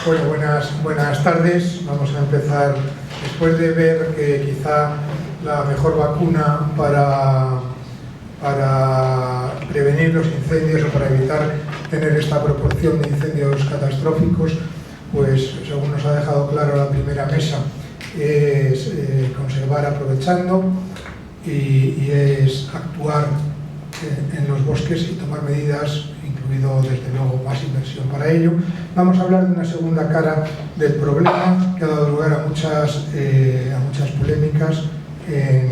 Bueno, buenas tardes. Vamos a empezar, después de ver que quizá la mejor vacuna para prevenir los incendios o para evitar tener esta proporción de incendios catastróficos, pues según nos ha dejado claro la primera mesa, es conservar aprovechando y es actuar en los bosques y tomar medidas, incluido desde luego más inversión para ello. Vamos a hablar de una segunda cara del problema que ha dado lugar a muchas polémicas en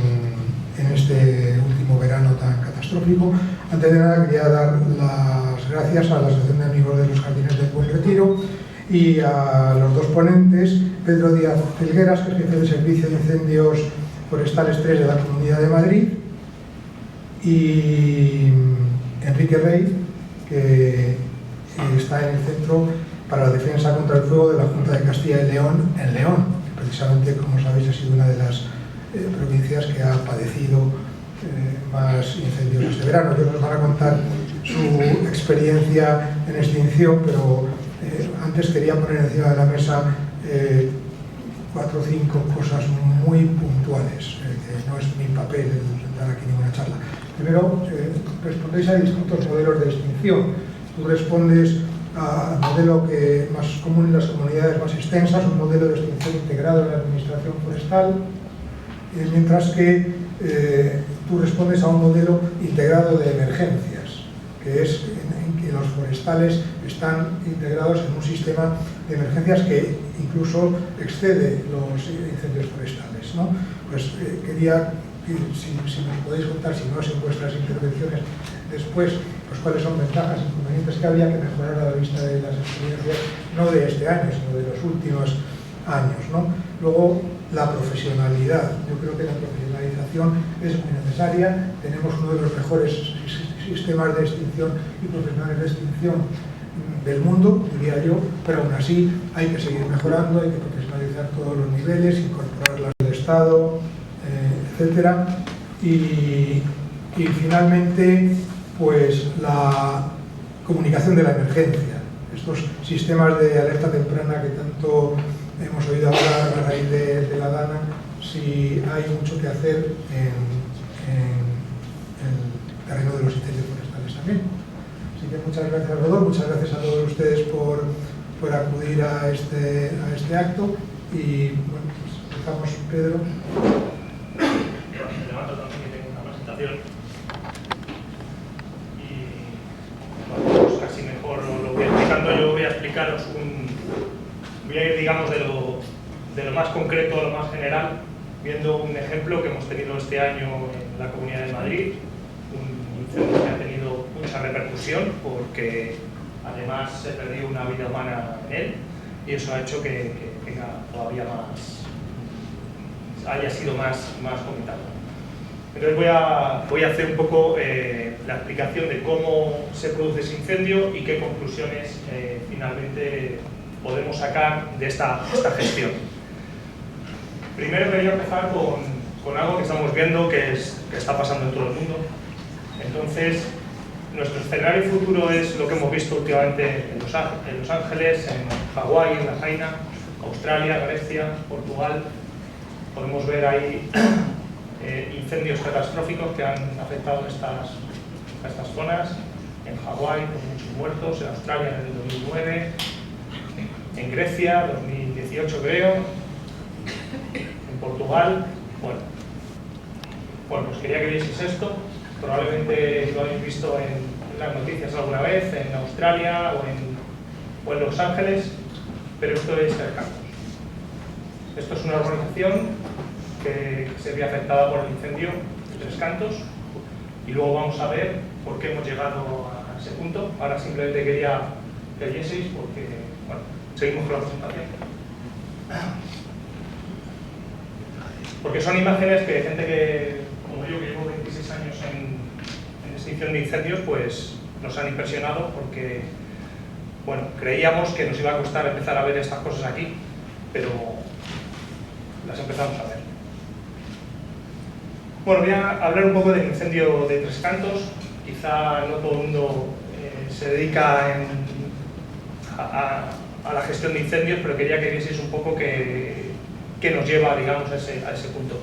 este último verano tan catastrófico. Antes de nada quería dar las gracias a la Asociación de Amigos de los Jardines del Buen Retiro y a los dos ponentes, Pedro Díaz Filgueras, que es jefe de Servicio de Incendios Forestales 3 de la Comunidad de Madrid, y Enrique Rey, que está en el Centro para la Defensa contra el Fuego de la Junta de Castilla y León en León, que precisamente, como sabéis, ha sido una de las provincias que ha padecido más incendios este verano. Ellos nos van a contar su experiencia en extinción, pero antes quería poner encima de la mesa 4 o 5 cosas muy puntuales, que no es mi papel dar aquí ninguna charla. Primero, respondéis a distintos modelos de extinción. Tú respondes al modelo que más común en las comunidades más extensas, un modelo de extinción integrado en la administración forestal, mientras que tú respondes a un modelo integrado de emergencias, que es en que los forestales están integrados en un sistema de emergencias que incluso excede los incendios forestales, ¿no? Pues quería, si nos podéis contar, si no es en vuestras intervenciones después, pues cuáles son ventajas y inconvenientes que habría que mejorar a la vista de las experiencias, no de este año, sino de los últimos años, ¿no? Luego, la profesionalidad. Yo creo que la profesionalización es muy necesaria. Tenemos uno de los mejores sistemas de extinción y profesionales de extinción del mundo, diría yo, pero aún así hay que seguir mejorando, hay que profesionalizar todos los niveles, incorporarlas del Estado, etcétera. Y finalmente, pues la comunicación de la emergencia. Estos sistemas de alerta temprana que tanto hemos oído hablar a raíz de la DANA, si hay mucho que hacer en el terreno de los incendios forestales también. Así que muchas gracias, Rodolfo, muchas gracias a todos ustedes por acudir a este acto. Y bueno, pues empezamos, Pedro. Me levanto también, que tengo una presentación. Y bueno, pues casi mejor lo voy explicando. Yo voy a explicaros voy a ir, digamos, de lo más concreto a lo más general, viendo un ejemplo que hemos tenido este año en la Comunidad de Madrid, un incendio que ha tenido mucha repercusión porque además se perdió una vida humana en él y eso ha hecho que tenga todavía haya sido más comentado. Entonces voy a hacer un poco la explicación de cómo se produce ese incendio y qué conclusiones finalmente podemos sacar de esta gestión. Primero quería empezar con algo que estamos viendo que está pasando en todo el mundo. Entonces, nuestro escenario futuro es lo que hemos visto últimamente en Los Ángeles, en Hawái, en La Jaina, Australia, Grecia, Portugal. Podemos ver ahí incendios catastróficos que han afectado a estas zonas. En Hawái, con muchos muertos, en Australia en el 2009, en Grecia, 2018 creo, en Portugal. Bueno, pues quería que vieseis esto. Probablemente lo habéis visto en las noticias alguna vez, en Australia o en Los Ángeles, pero esto es Cercanos. Esto es una urbanización que se ve afectada por el incendio de Tres Cantos y luego vamos a ver por qué hemos llegado a ese punto. Ahora simplemente quería que vieseis porque, bueno, seguimos con la presentación. Porque son imágenes que gente que, como yo, que llevo 26 años en extinción de incendios, pues nos han impresionado porque, bueno, creíamos que nos iba a costar empezar a ver estas cosas aquí, pero las empezamos a ver. Bueno, voy a hablar un poco del incendio de Tres Cantos. Quizá no todo el mundo se dedica a a la gestión de incendios, pero quería que vieseis un poco qué nos lleva, digamos, a ese punto.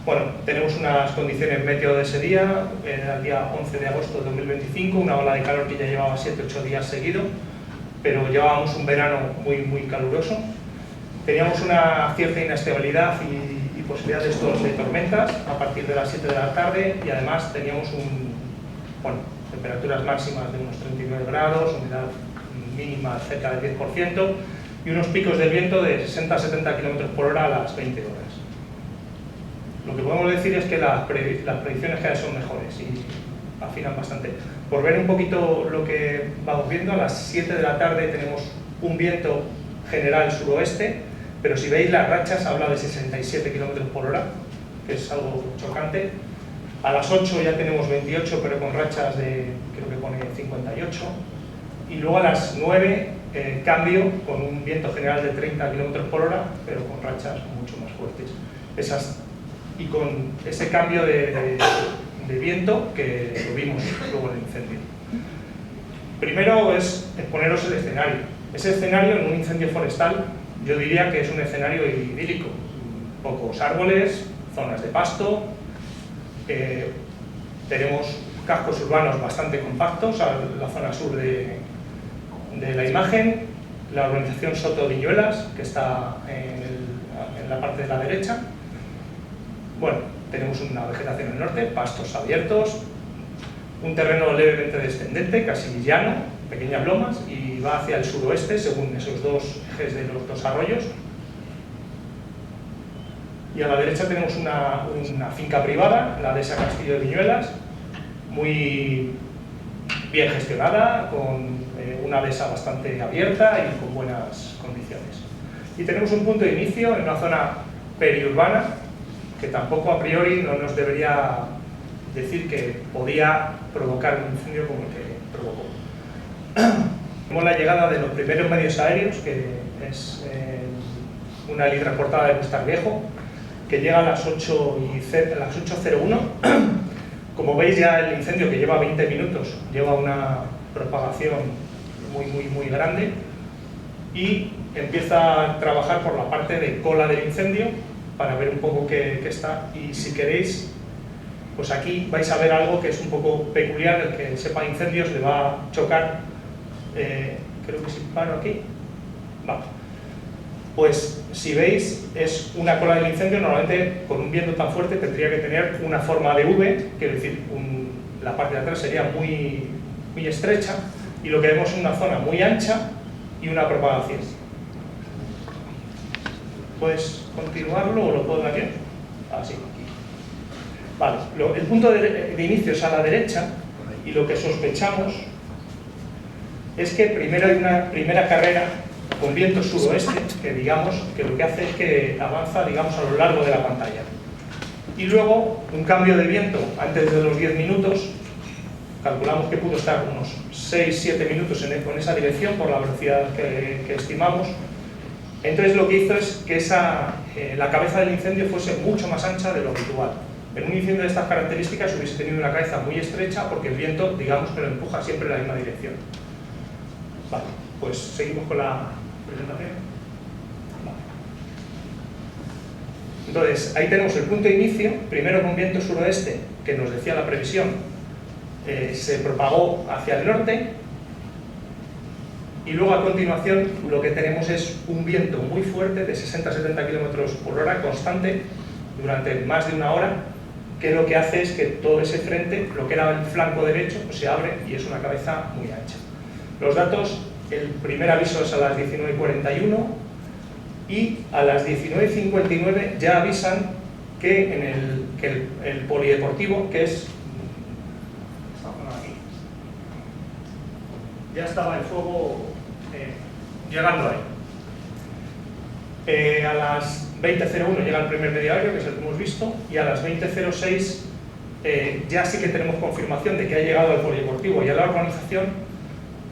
Bueno, tenemos unas condiciones meteo de ese día, era el día 11 de agosto de 2025, una ola de calor que ya llevaba 7-8 días seguidos, pero llevábamos un verano muy caluroso. Teníamos una cierta inestabilidad y posibilidad de tormentas a partir de las 7 de la tarde, y además teníamos temperaturas máximas de unos 39 grados, humedad mínima cerca del 10% y unos picos de viento de 60-70 km por hora a las 20 horas. Lo que podemos decir es que las predicciones cada vez son mejores y afinan bastante. Por ver un poquito lo que vamos viendo, a las 7 de la tarde tenemos un viento general suroeste, pero si veis las rachas habla de 67 km por hora, que es algo chocante. A las 8 ya tenemos 28, pero con rachas de, creo que pone 58. Y luego a las 9 cambio con un viento general de 30 km por hora, pero con rachas mucho más fuertes. Y con ese cambio de viento que lo vimos luego en el incendio. Primero es exponeros el escenario. Ese escenario en un incendio forestal yo diría que es un escenario idílico. Pocos árboles, zonas de pasto, tenemos cascos urbanos bastante compactos, a la zona sur de la imagen, la urbanización Soto Viñuelas, que está en la parte de la derecha. Bueno, tenemos una vegetación en el norte, pastos abiertos, un terreno levemente descendente, casi llano, pequeñas lomas, y va hacia el suroeste según esos dos ejes de los dos arroyos. Y a la derecha tenemos una finca privada, la dehesa Castillo de Viñuelas, muy bien gestionada, con una dehesa bastante abierta y con buenas condiciones. Y tenemos un punto de inicio en una zona periurbana, que tampoco a priori no nos debería decir que podía provocar un incendio como el que provocó. Tenemos la llegada de los primeros medios aéreos, que es una helitransportada de Costar Viejo, que llega a las 8:01. Como veis, ya el incendio, que lleva 20 minutos, lleva una propagación muy grande, y empieza a trabajar por la parte de cola del incendio para ver un poco qué está. Y si queréis, pues aquí vais a ver algo que es un poco peculiar. El que sepa incendios le va a chocar. Creo que si paro aquí, va. Pues si veis, es una cola del incendio. Normalmente con un viento tan fuerte tendría que tener una forma de V, quiero decir, la parte de atrás sería muy estrecha, y lo que vemos es una zona muy ancha y una propagación. ¿Puedes continuarlo o lo puedo dar bien? Así. Vale, el punto de inicio es a la derecha, y lo que sospechamos es que primero hay una primera carrera con viento suroeste, que digamos que lo que hace es que avanza, digamos, a lo largo de la pantalla. Y luego un cambio de viento antes de los 10 minutos, calculamos que pudo estar unos 6-7 minutos con esa dirección por la velocidad que estimamos. Entonces lo que hizo es que la cabeza del incendio fuese mucho más ancha de lo habitual. En un incendio de estas características hubiese tenido una cabeza muy estrecha, porque el viento, digamos, que lo empuja siempre en la misma dirección. Vale, pues seguimos con la presentación. Vale. Entonces, ahí tenemos el punto de inicio, primero con viento suroeste, que nos decía la previsión, se propagó hacia el norte, y luego a continuación lo que tenemos es un viento muy fuerte de 60-70 km por hora constante durante más de una hora, que lo que hace es que todo ese frente, lo que era el flanco derecho, pues se abre y es una cabeza muy ancha. Los datos, el primer aviso es a las 19:41 y a las 19:59 ya avisan que el polideportivo, que es esta zona aquí, ya estaba el fuego llegando ahí. A las 20:01 llega el primer medio aéreo, que es el que hemos visto, y a las 20:06 ya sí que tenemos confirmación de que ha llegado al polideportivo y a la urbanización,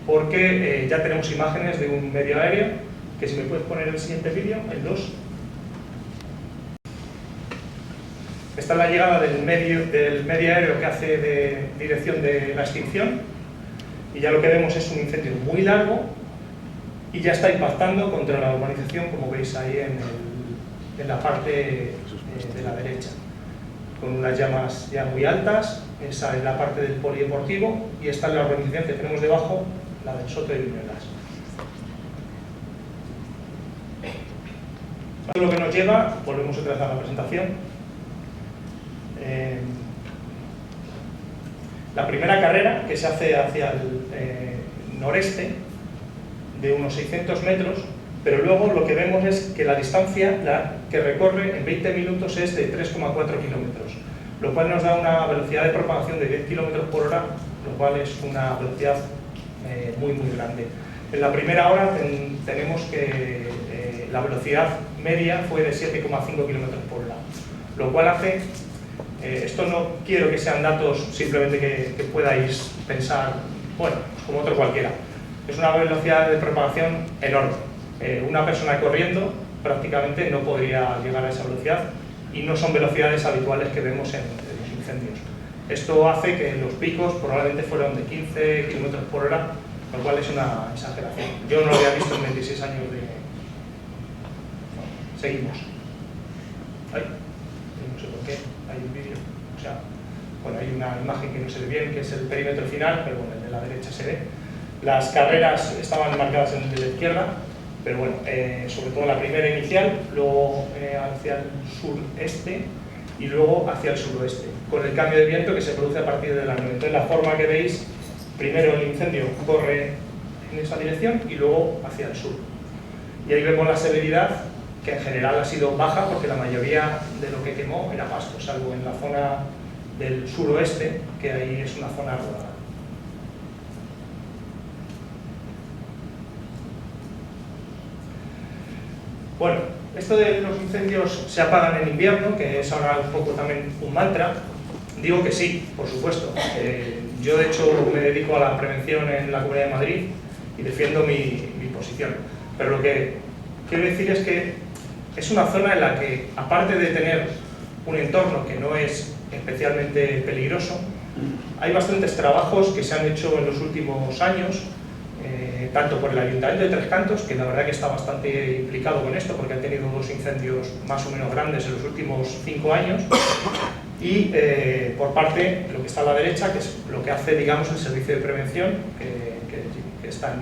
porque ya tenemos imágenes de un medio aéreo, que si me puedes poner el siguiente vídeo, el 2. Esta es la llegada del medio aéreo que hace de dirección de la extinción, y ya lo que vemos es un incendio muy largo, y ya está impactando contra la urbanización, como veis ahí en la parte de la derecha, con unas llamas ya muy altas. Esa es la parte del polideportivo y esta es la urbanización que tenemos debajo, la del Soto de Viñuelas. Esto es lo que nos lleva, volvemos otra vez a la presentación. La primera carrera, que se hace hacia el noreste, de unos 600 metros, pero luego lo que vemos es que la distancia que recorre en 20 minutos es de 3,4 kilómetros, lo cual nos da una velocidad de propagación de 10 kilómetros por hora, lo cual es una velocidad muy grande. En la primera hora tenemos que la velocidad media fue de 7,5 kilómetros por hora, lo cual hace, esto no quiero que sean datos simplemente que podáis pensar, bueno, como otro cualquiera, es una velocidad de propagación enorme. Una persona corriendo prácticamente no podría llegar a esa velocidad y no son velocidades habituales que vemos en los incendios. Esto hace que los picos probablemente fueron de 15 kilómetros por hora, lo cual es una exageración. Yo no lo había visto en 26 años de... Bueno, seguimos. Ay, no sé por qué, hay un vídeo. O sea, bueno, hay una imagen que no se ve bien, que es el perímetro final, pero bueno, el de la derecha se ve. Las carreras estaban marcadas en el de la izquierda, pero bueno, sobre todo la primera inicial, luego hacia el sureste y luego hacia el suroeste, con el cambio de viento que se produce a partir de las 9. Entonces la forma que veis, primero el incendio corre en esa dirección y luego hacia el sur. Y ahí vemos la severidad, que en general ha sido baja porque la mayoría de lo que quemó era pasto, salvo en la zona del suroeste, que ahí es una zona rodada. Bueno, esto de los incendios se apagan en invierno, que es ahora un poco también un mantra, digo que sí, por supuesto. Yo de hecho me dedico a la prevención en la Comunidad de Madrid y defiendo mi posición. Pero lo que quiero decir es que es una zona en la que, aparte de tener un entorno que no es especialmente peligroso, hay bastantes trabajos que se han hecho en los últimos años, tanto por el Ayuntamiento de Tres Cantos, que la verdad que está bastante implicado con esto porque ha tenido 2 incendios más o menos grandes en los últimos 5 años, y por parte, lo que está a la derecha, que es lo que hace, digamos, el servicio de prevención, que está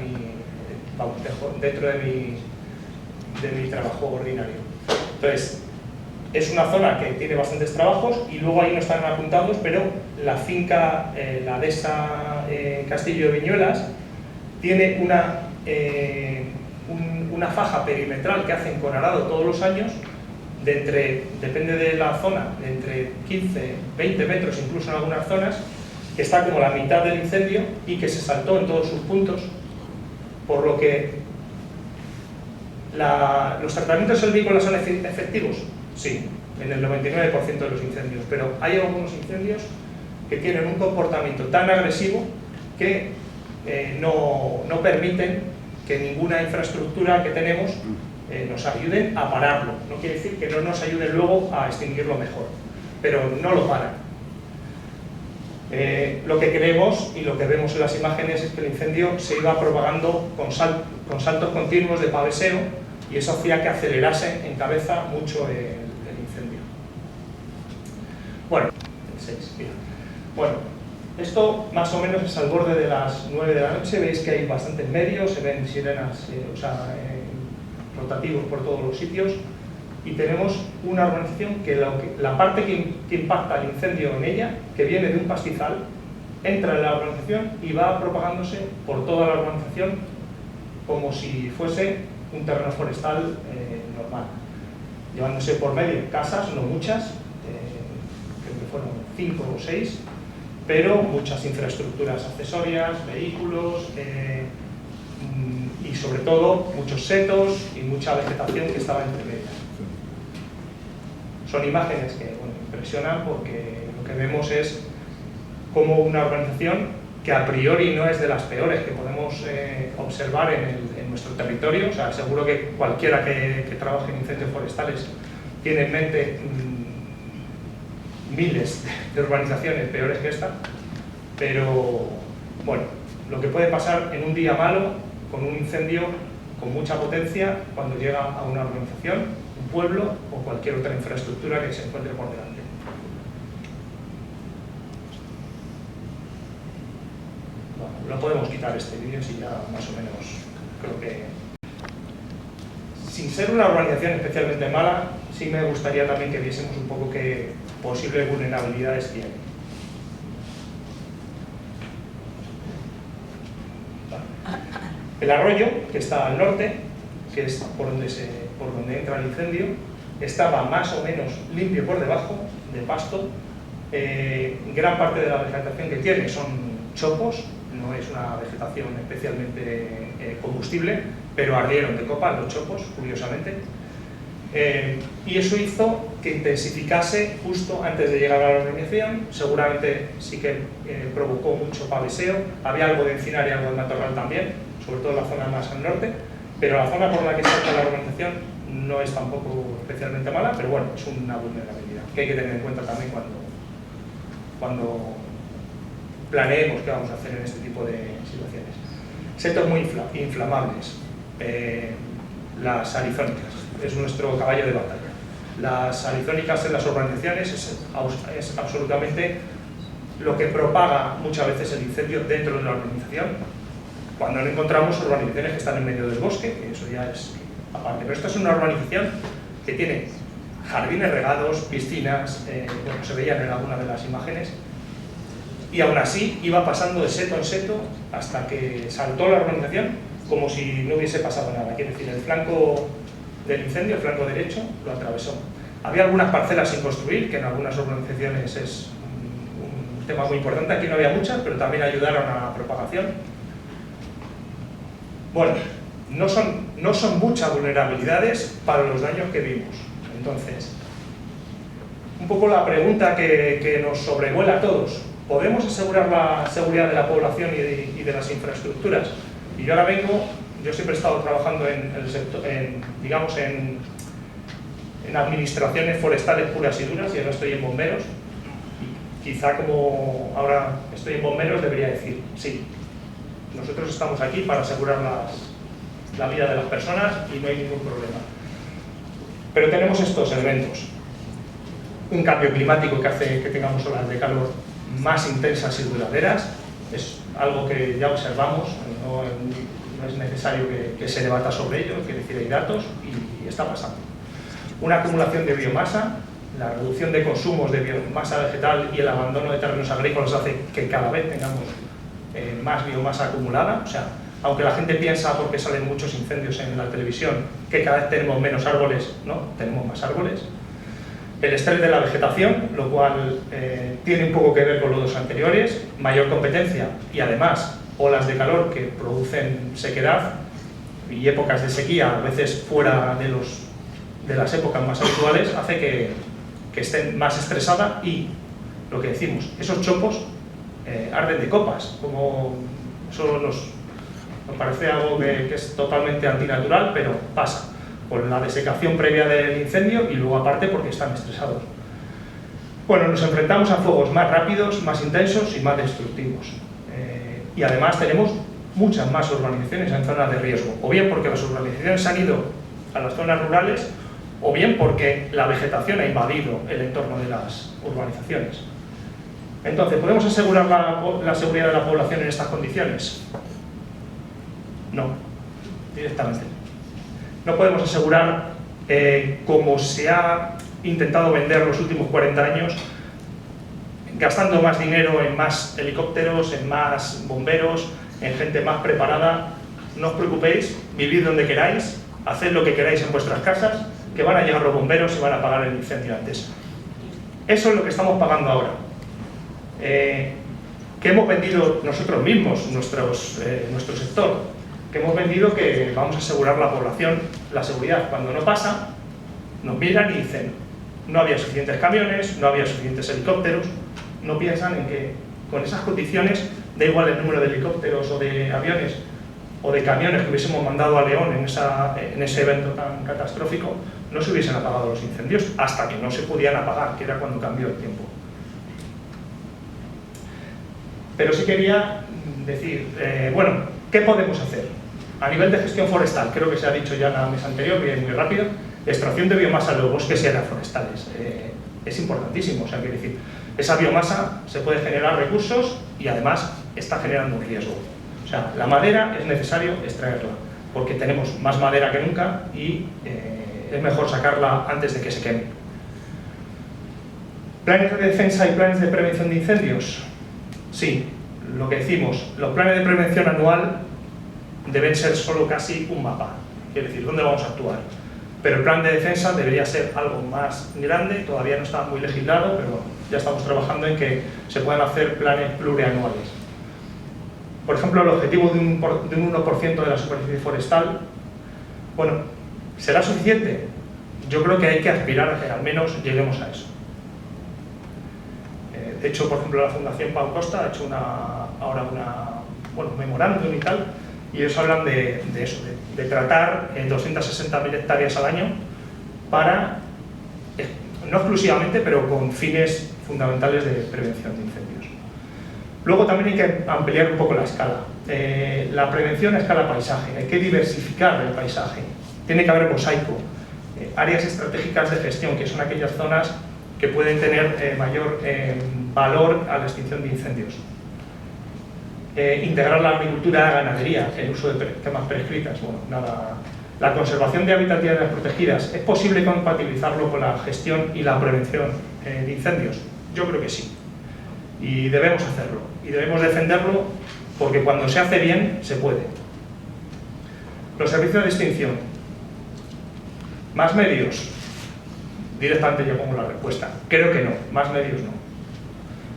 dentro de mi trabajo ordinario. Entonces, es una zona que tiene bastantes trabajos y luego ahí no están apuntados, pero la finca, la dehesa Castillo de Viñuelas, tiene una faja perimetral que hacen con arado todos los años, depende de la zona, de entre 15, 20 metros, incluso en algunas zonas, que está como la mitad del incendio y que se saltó en todos sus puntos, por lo que ¿los tratamientos selvícolas son efectivos? Sí, en el 99% de los incendios, pero hay algunos incendios que tienen un comportamiento tan agresivo que no permiten que ninguna infraestructura que tenemos nos ayuden a pararlo. No quiere decir que no nos ayuden luego a extinguirlo mejor, pero no lo paran. Lo que creemos y lo que vemos en las imágenes es que el incendio se iba propagando con saltos continuos de paveseo y eso hacía que acelerase en cabeza mucho el incendio. Bueno, el 6, mira. Bueno, esto más o menos es al borde de las 9 de la noche, veis que hay bastantes medios, se ven sirenas, rotativos por todos los sitios, y tenemos una urbanización que la parte que impacta el incendio en ella, que viene de un pastizal, entra en la urbanización y va propagándose por toda la urbanización como si fuese un terreno forestal normal, llevándose por medio casas, no muchas, creo que fueron 5 o 6, pero muchas infraestructuras accesorias, vehículos, y sobre todo muchos setos y mucha vegetación que estaba entre medias. Son imágenes que impresionan porque lo que vemos es como una urbanización que a priori no es de las peores que podemos observar en nuestro territorio. O sea, seguro que cualquiera que trabaje en incendios forestales tiene en mente miles de urbanizaciones peores que esta, pero bueno, lo que puede pasar en un día malo con un incendio con mucha potencia cuando llega a una urbanización, un pueblo o cualquier otra infraestructura que se encuentre por delante. Bueno, lo podemos quitar este vídeo si ya más o menos creo que... Sin ser una urbanización especialmente mala, sí me gustaría también que viésemos un poco qué posibles vulnerabilidades tiene. El arroyo, que está al norte, que es por donde entra el incendio, estaba más o menos limpio por debajo, de pasto. Gran parte de la vegetación que tiene son chopos, no es una vegetación especialmente combustible, pero ardieron de copa los chopos, curiosamente. Y eso hizo que intensificase justo antes de llegar a la urbanización. Seguramente sí que provocó mucho paveseo, había algo de encinar y algo de matorral también, sobre todo en la zona más al norte, pero la zona por la que salta la urbanización no es tampoco especialmente mala, pero bueno, es una vulnerabilidad que hay que tener en cuenta también cuando planeemos qué vamos a hacer en este tipo de situaciones. Setos muy inflamables, las arizónicas, es nuestro caballo de batalla. Las arizónicas en las urbanizaciones es absolutamente lo que propaga muchas veces el incendio dentro de una urbanización, cuando no encontramos urbanizaciones que están en medio del bosque, que eso ya es aparte. Pero esta es una urbanización que tiene jardines regados, piscinas, bueno, se veían en alguna de las imágenes, y aún así iba pasando de seto en seto hasta que saltó la urbanización como si no hubiese pasado nada. Quiere decir, el flanco del incendio, el flanco derecho, lo atravesó. Había algunas parcelas sin construir, que en algunas urbanizaciones es un tema muy importante. Aquí no había muchas, pero también ayudaron a la propagación. Bueno, no son muchas vulnerabilidades para los daños que vimos. Entonces, un poco la pregunta que nos sobrevuela a todos: ¿podemos asegurar la seguridad de la población y de las infraestructuras? Y yo ahora yo siempre he estado trabajando en el sector, digamos, en administraciones forestales puras y duras, y ahora estoy en bomberos. Y quizá como ahora estoy en bomberos debería decir, sí, nosotros estamos aquí para asegurar la vida de las personas y no hay ningún problema. Pero tenemos estos elementos. Un cambio climático que hace que tengamos olas de calor más intensas y duraderas, es algo que ya observamos, no es necesario que se debata sobre ello, quiere decir, hay datos y está pasando. Una acumulación de biomasa, la reducción de consumos de biomasa vegetal y el abandono de terrenos agrícolas hace que cada vez tengamos más biomasa acumulada. O sea, aunque la gente piensa, porque salen muchos incendios en la televisión, que cada vez tenemos menos árboles, no, tenemos más árboles. El estrés de la vegetación, lo cual tiene un poco que ver con los dos anteriores, mayor competencia y además olas de calor que producen sequedad y épocas de sequía, a veces fuera de las épocas más habituales, hace que estén más estresada y, lo que decimos, esos chopos arden de copas, como eso nos parece algo que es totalmente antinatural, pero pasa por la desecación previa del incendio y luego aparte porque están estresados. Bueno, nos enfrentamos a fuegos más rápidos, más intensos y más destructivos. Y además tenemos muchas más urbanizaciones en zonas de riesgo, o bien porque las urbanizaciones han ido a las zonas rurales, o bien porque la vegetación ha invadido el entorno de las urbanizaciones. Entonces, ¿podemos asegurar la seguridad de la población en estas condiciones? No, directamente. No podemos asegurar, como se ha intentado vender los últimos 40 años, gastando más dinero en más helicópteros, en más bomberos, en gente más preparada. No os preocupéis, vivid donde queráis, haced lo que queráis en vuestras casas, que van a llegar los bomberos y van a apagar el incendio antes. Eso es lo que estamos pagando ahora. Que hemos vendido nosotros mismos, nuestro sector, que hemos vendido que vamos a asegurar la población, la seguridad. Cuando no pasa, nos miran y dicen, no había suficientes camiones, no había suficientes helicópteros. No piensan en que con esas condiciones, da igual el número de helicópteros o de aviones o de camiones que hubiésemos mandado a León en ese evento tan catastrófico, no se hubiesen apagado los incendios hasta que no se podían apagar, que era cuando cambió el tiempo. Pero sí quería decir, bueno, ¿qué podemos hacer? A nivel de gestión forestal, creo que se ha dicho ya en la mesa anterior, que es muy rápido, extracción de biomasa de los bosques y áreas forestales. Es importantísimo, o sea, quiere decir, esa biomasa se puede generar recursos y además está generando un riesgo. O sea, la madera es necesario extraerla, porque tenemos más madera que nunca y es mejor sacarla antes de que se queme. ¿Planes de defensa y planes de prevención de incendios? Sí, lo que decimos, los planes de prevención anual deben ser solo casi un mapa, quiere decir, ¿dónde vamos a actuar? Pero el plan de defensa debería ser algo más grande, todavía no está muy legislado, pero bueno, ya estamos trabajando en que se puedan hacer planes plurianuales. Por ejemplo, el objetivo de un 1% de la superficie forestal, bueno, ¿será suficiente? Yo creo que hay que aspirar a que al menos lleguemos a eso. De hecho, por ejemplo, la Fundación Pau Costa ha hecho un memorándum y tal, y ellos hablan de eso, de tratar 260.000 hectáreas al año para, no exclusivamente, pero con fines fundamentales de prevención de incendios. Luego también hay que ampliar un poco la escala. La prevención a escala paisaje, hay que diversificar el paisaje, tiene que haber mosaico, áreas estratégicas de gestión, que son aquellas zonas que pueden tener mayor valor a la extinción de incendios. Integrar la agricultura y la ganadería, el uso de temas prescritas, bueno, nada. La conservación de hábitats y áreas protegidas, ¿es posible compatibilizarlo con la gestión y la prevención de incendios? Yo creo que sí, y debemos hacerlo, y debemos defenderlo porque cuando se hace bien, se puede. Los servicios de extinción, ¿más medios? Directamente yo pongo la respuesta, creo que no, más medios no.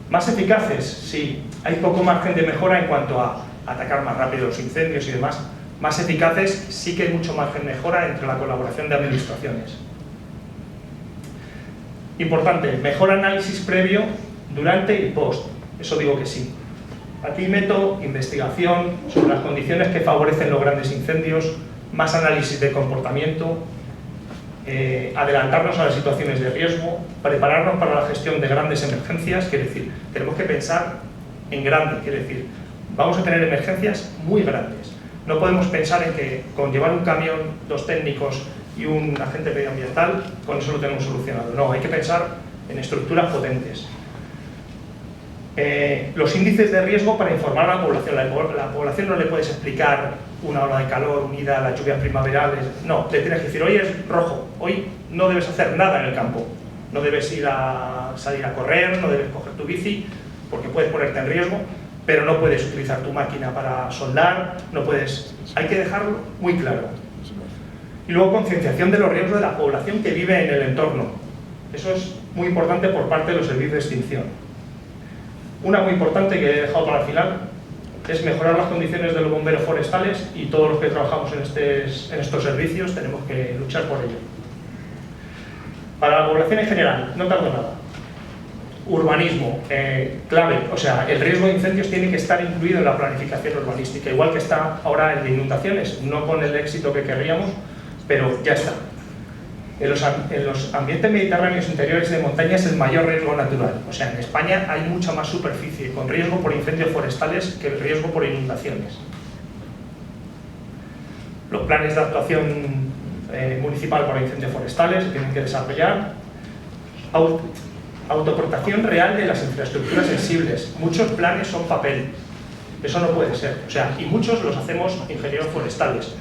¿Más eficaces? Sí, hay poco margen de mejora en cuanto a atacar más rápido los incendios y demás. Más eficaces, sí que hay mucho margen de mejora entre la colaboración de administraciones. Importante, mejor análisis previo, durante y post, eso digo que sí. Aquí meto investigación sobre las condiciones que favorecen los grandes incendios, más análisis de comportamiento, adelantarnos a las situaciones de riesgo, prepararnos para la gestión de grandes emergencias, quiere decir, tenemos que pensar en grande, quiere decir, vamos a tener emergencias muy grandes. No podemos pensar en que con llevar un camión, 2 técnicos y un agente medioambiental, con eso lo tenemos solucionado. No, hay que pensar en estructuras potentes. Los índices de riesgo para informar a la población. La población no le puedes explicar una ola de calor unida a las lluvias primaverales. No, le tienes que decir, hoy es rojo, hoy no debes hacer nada en el campo. No debes salir a correr, no debes coger tu bici, porque puedes ponerte en riesgo, pero no puedes utilizar tu máquina para soldar, no puedes... Hay que dejarlo muy claro. Y luego concienciación de los riesgos de la población que vive en el entorno. Eso es muy importante por parte de los servicios de extinción. Una muy importante que he dejado para el final es mejorar las condiciones de los bomberos forestales, y todos los que trabajamos en estos servicios tenemos que luchar por ello. Para la población en general, no tardo nada. Urbanismo, clave, o sea, el riesgo de incendios tiene que estar incluido en la planificación urbanística, igual que está ahora el de inundaciones, no con el éxito que querríamos, pero ya está. En los ambientes mediterráneos interiores de montaña es el mayor riesgo natural. O sea, en España hay mucha más superficie con riesgo por incendios forestales que el riesgo por inundaciones. Los planes de actuación municipal para incendios forestales se tienen que desarrollar. Autoprotección real de las infraestructuras sensibles. Muchos planes son papel. Eso no puede ser. O sea, y muchos los hacemos ingenieros forestales.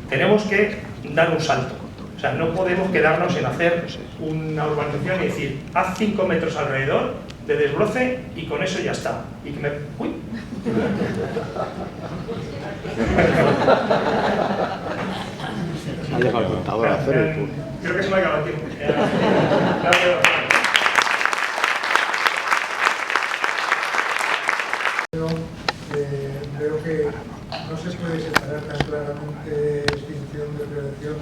Tenemos que dar un salto. O sea, no podemos quedarnos en hacer una urbanización y decir, haz 5 metros alrededor de desbroce y con eso ya está. Y que me... ¡Uy! Ha llegado el contador a hacer el turno. Creo que se me ha acabado el tiempo. Creo que no se puede separar tan claramente extinción de prevención,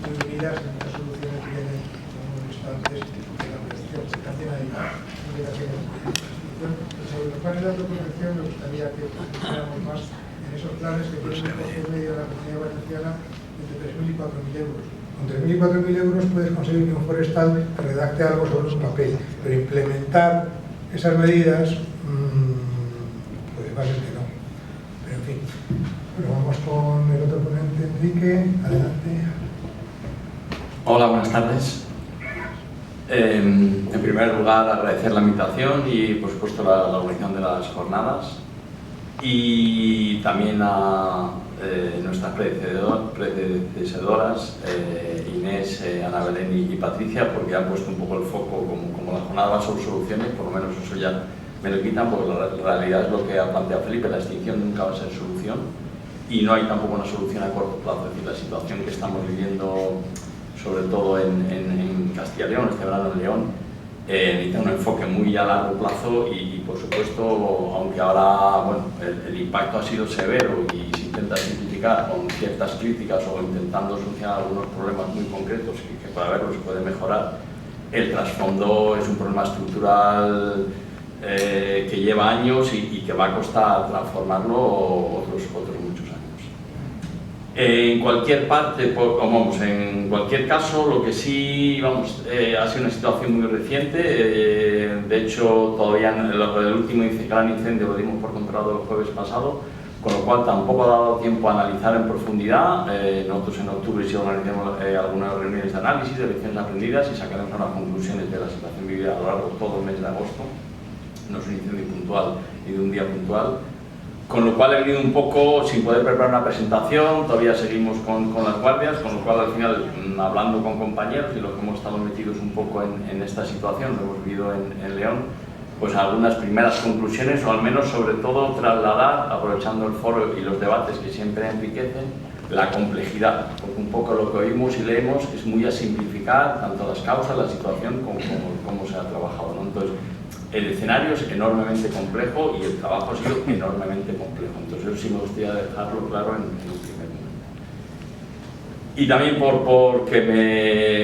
muy unidas. En muchas soluciones vienen, como hemos visto antes, de la prevención, que también hay obligaciones de extinción. Sobre los planes de autoprotección, me gustaría que pusiéramos más en esos planes que tienen un coste medio de la Comunidad Valenciana entre 3.000 y 4.000 euros. Con 3.000 y 4.000 euros puedes conseguir que un forestal redacte algo sobre un papel, pero implementar esas medidas, pues va a ser que no. Pero en fin, pero vamos con otro ponente, Enrique, adelante. Hola, buenas tardes. En primer lugar, agradecer la invitación y, por supuesto, la organización de las jornadas, y también a nuestras predecesoras, Inés, Ana Belén y Patricia, porque han puesto un poco el foco, como la jornada va sobre soluciones, por lo menos eso ya me lo quitan, porque la realidad es lo que ha planteado Felipe: la extinción nunca va a ser solución y no hay tampoco una solución a corto plazo. Es decir, la situación que estamos viviendo, sobre todo en Castilla y León, este verano en León, necesita un enfoque muy a largo plazo y, por supuesto, aunque ahora bueno, el impacto ha sido severo y se intenta simplificar con ciertas críticas o intentando solucionar algunos problemas muy concretos que por haberlos se puede mejorar, el trasfondo es un problema estructural que lleva años y que va a costar transformarlo otros muchos años. En cualquier parte, en cualquier caso, lo que sí, ha sido una situación muy reciente. De hecho, todavía el último gran incendio lo dimos por controlado el jueves pasado, con lo cual tampoco ha dado tiempo a analizar en profundidad. Nosotros en octubre sí organizamos algunas reuniones de análisis de lecciones aprendidas y sacaremos unas conclusiones de la situación vivida a lo largo de todo el mes de agosto. No es un incendio puntual ni de un día puntual. Con lo cual he venido un poco sin poder preparar una presentación, todavía seguimos con las guardias, con lo cual al final, hablando con compañeros y los que hemos estado metidos un poco en esta situación, lo hemos vivido en León, pues algunas primeras conclusiones, o al menos sobre todo trasladar, aprovechando el foro y los debates que siempre enriquecen, la complejidad, porque un poco lo que oímos y leemos es muy a simplificar tanto las causas, la situación, como cómo se ha trabajado, ¿no? Entonces, el escenario es enormemente complejo y el trabajo ha sido enormemente complejo. Entonces, eso sí me gustaría dejarlo claro en un primer momento. Y también porque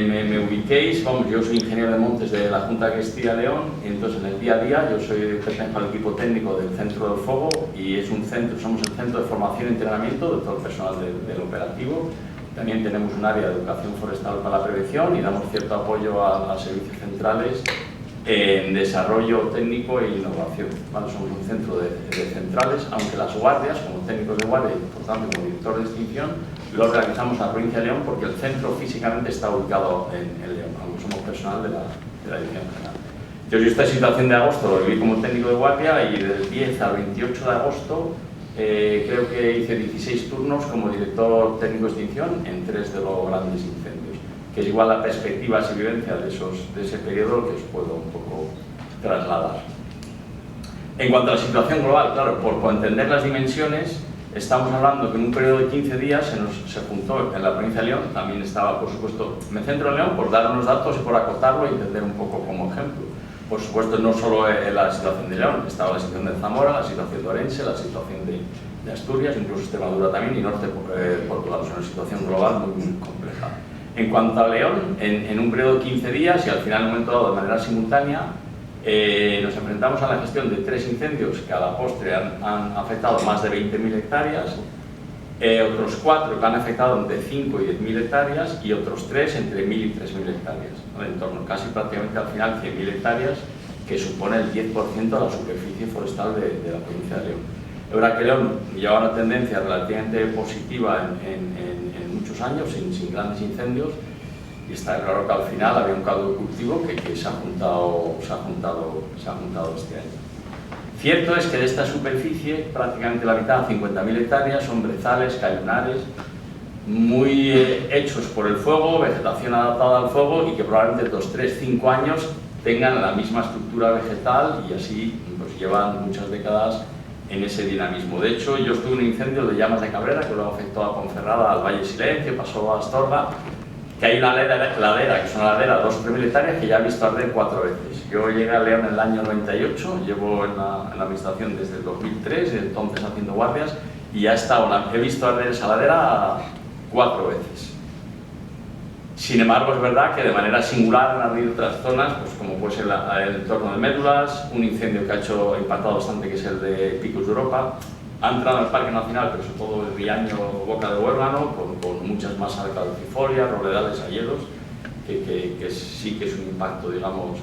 me ubiquéis, yo soy ingeniero de montes de la Junta de Castilla y León, y entonces en el día a día yo pertenezco al equipo técnico del Centro del Fuego, y es un centro, somos el centro de formación y entrenamiento de todo el personal del operativo. También tenemos un área de educación forestal para la prevención y damos cierto apoyo a servicios centrales en desarrollo técnico e innovación. Somos un centro de centrales, aunque las guardias, como técnicos de guardia y por tanto como director de extinción, lo organizamos en la provincia de León, porque el centro físicamente está ubicado en León, aunque somos personal de la Dirección General. Yo esta situación de agosto lo viví como técnico de guardia, y del 10 al 28 de agosto creo que hice 16 turnos como director técnico de extinción en 3 de los grandes incendios, que es igual la perspectiva y vivencia de ese periodo que os puedo un poco trasladar. En cuanto a la situación global, claro, por entender las dimensiones, estamos hablando que en un periodo de 15 días se juntó en la provincia de León, también estaba, por supuesto, me centro en León por dar unos datos y por acotarlo y entender un poco como ejemplo. Por supuesto, no solo en la situación de León, estaba la situación de Zamora, la situación de Orense, la situación de Asturias, incluso Extremadura también, y norte de Portugal. Es una situación global muy, muy compleja. En cuanto a León, en un periodo de 15 días y al final, en un momento dado, de manera simultánea, nos enfrentamos a la gestión de 3 incendios que a la postre han afectado más de 20.000 hectáreas, otros 4 que han afectado entre 5 y 10.000 hectáreas, y otros 3 entre 1.000 y 3.000 hectáreas, ¿no? En torno casi prácticamente al final 100.000 hectáreas, que supone el 10% de la superficie forestal de la provincia de León. Es verdad que León lleva una tendencia relativamente positiva en muchos años, sin grandes incendios, y está claro que al final había un caldo de cultivo que se ha juntado este año. Cierto es que de esta superficie, prácticamente la mitad, 50.000 hectáreas, son brezales, cañonares, muy hechos por el fuego, vegetación adaptada al fuego, y que probablemente 2, 3, 5 años tengan la misma estructura vegetal, y así pues llevan muchas décadas en ese dinamismo. De hecho, yo estuve en un incendio de llamas de Cabrera, que luego afectó a Ponferrada, al Valle Silencio, pasó a Astorga, que hay una ladera, que es una ladera de 2 o 3.000 hectáreas, que ya he visto arder 4 veces. Yo llegué a León en el año 98, llevo en la administración desde el 2003, entonces haciendo guardias, y he visto arder esa ladera 4 veces. Sin embargo, es verdad que de manera singular han ardido otras zonas, pues como puede ser el entorno de Médulas, un incendio que ha impactado bastante, que es el de Picos de Europa. Ha entrado en el Parque Nacional, pero sobre todo el Riaño Boca de Huérgano, con muchas masas de caducifolias, robledales, hayedos, que sí que es un impacto, digamos,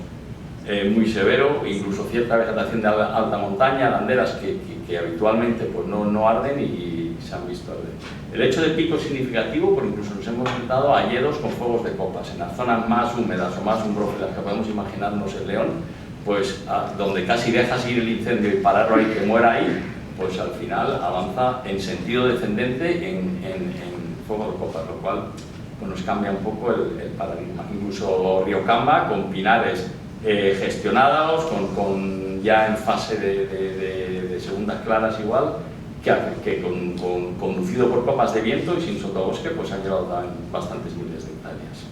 muy severo, incluso cierta vegetación de alta montaña, landeras que habitualmente pues no arden, y se han visto. El hecho de pico significativo, porque incluso nos hemos enfrentado a hayedos con fuegos de copas, en las zonas más húmedas o más umbrófilas que podemos imaginarnos en León, pues donde casi dejas ir el incendio y pararlo ahí, que muera ahí, pues al final avanza en sentido descendente en fuego de copas, lo cual pues, nos cambia un poco el paradigma. Incluso Riocamba, con pinares gestionados, ya en fase de segundas claras igual, que conducido por copas de viento y sin sotobosque, pues han llevado también bastantes miles de hectáreas.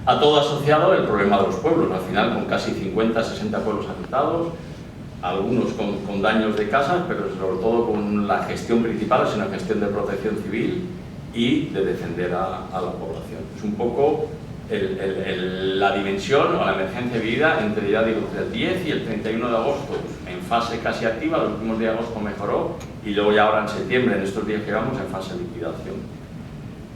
A todo asociado el problema de los pueblos, al final con casi 50-60 pueblos afectados, algunos con daños de casas, pero sobre todo con la gestión principal, es una gestión de protección civil y de defender a la población. Es un poco la dimensión o la emergencia vivida entre, ya digo, entre el 10 y el 31 de agosto, en fase casi activa, los últimos días de agosto mejoró, y luego ya ahora en septiembre, en estos días que vamos, en fase de liquidación.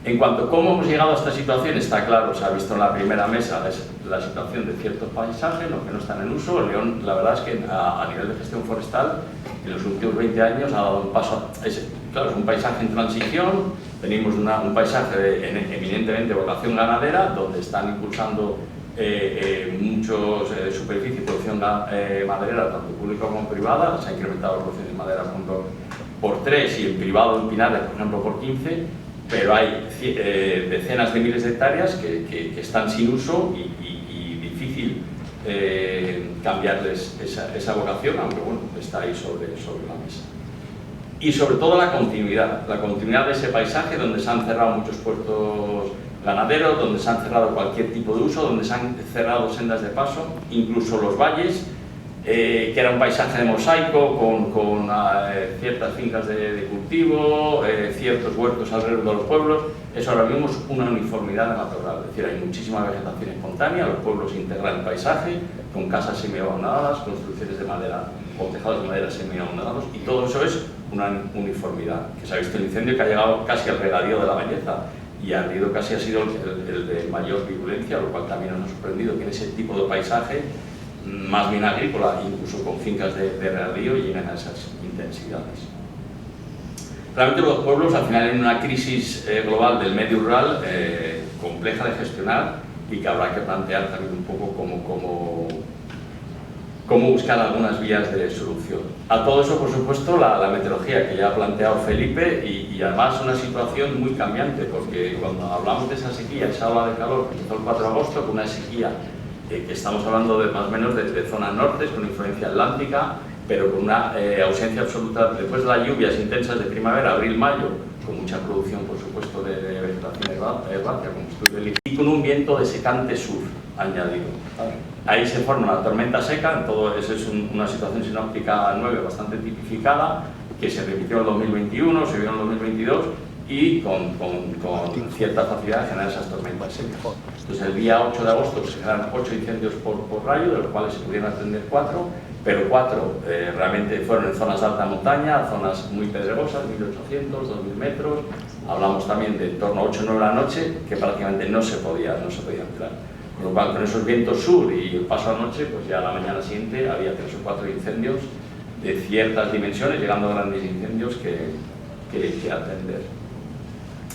En cuanto a cómo hemos llegado a esta situación, está claro, se ha visto en la primera mesa la situación de ciertos paisajes, los que no están en uso. León, la verdad es que a nivel de gestión forestal, en los últimos 20 años ha dado un paso, claro, es un paisaje en transición, tenemos un paisaje eminentemente de vocación ganadera, donde están impulsando muchos superficie y producción maderera, tanto pública como privada, se ha incrementado la producción de madera por 3 y en privado en pinares, por ejemplo, por 15, pero hay decenas de miles de hectáreas que están sin uso y difícil cambiarles esa vocación, aunque bueno, está ahí sobre la mesa. Y sobre todo la continuidad de ese paisaje donde se han cerrado muchos puertos ganaderos, donde se han cerrado cualquier tipo de uso, donde se han cerrado sendas de paso, incluso los valles, que era un paisaje de mosaico con ciertas fincas de cultivo, ciertos huertos alrededor de los pueblos. Eso ahora mismo es una uniformidad de matorral, es decir, hay muchísima vegetación espontánea, los pueblos integran el paisaje con casas semi-abonadas, construcciones de madera o tejados de madera semi-abonados, y todo eso es una uniformidad, que se ha visto el incendio que ha llegado casi al regadío de la Valleza, y ha ardido casi ha sido el de mayor virulencia, lo cual también nos ha sorprendido que en ese tipo de paisaje más bien agrícola, incluso con fincas de regadío, lleguen a esas intensidades. Realmente los pueblos, al final, en una crisis global del medio rural compleja de gestionar y que habrá que plantear también un poco cómo buscar algunas vías de solución. A todo eso, por supuesto, la meteorología que ya ha planteado Felipe y además una situación muy cambiante, porque cuando hablamos de esa sequía, esa ola de calor que empezó el 4 de agosto, con una sequía que estamos hablando de más o menos de zonas nortes, con influencia atlántica, pero con una ausencia absoluta, después de las lluvias intensas de primavera, abril-mayo, con mucha producción, por supuesto, de vegetación herbácea, como estuve, y con un viento de secante sur añadido. Ahí se forma una tormenta seca, todo eso es una situación sinóptica nueva, bastante tipificada, que se repitió en 2021, se vio en 2022, y con cierta facilidad de generar esas tormentas secas. Entonces, el día 8 de agosto se generan 8 incendios por rayo, de los cuales se pudieron atender 4, pero 4 realmente fueron en zonas de alta montaña, zonas muy pedregosas, 1800, 2000 metros. Hablamos también de en torno a 8 o 9 de la noche, que prácticamente no se podía entrar. Con lo cual, con esos vientos sur y el paso a la noche, pues ya a la mañana siguiente había 3 o 4 incendios de ciertas dimensiones, llegando a grandes incendios que atender.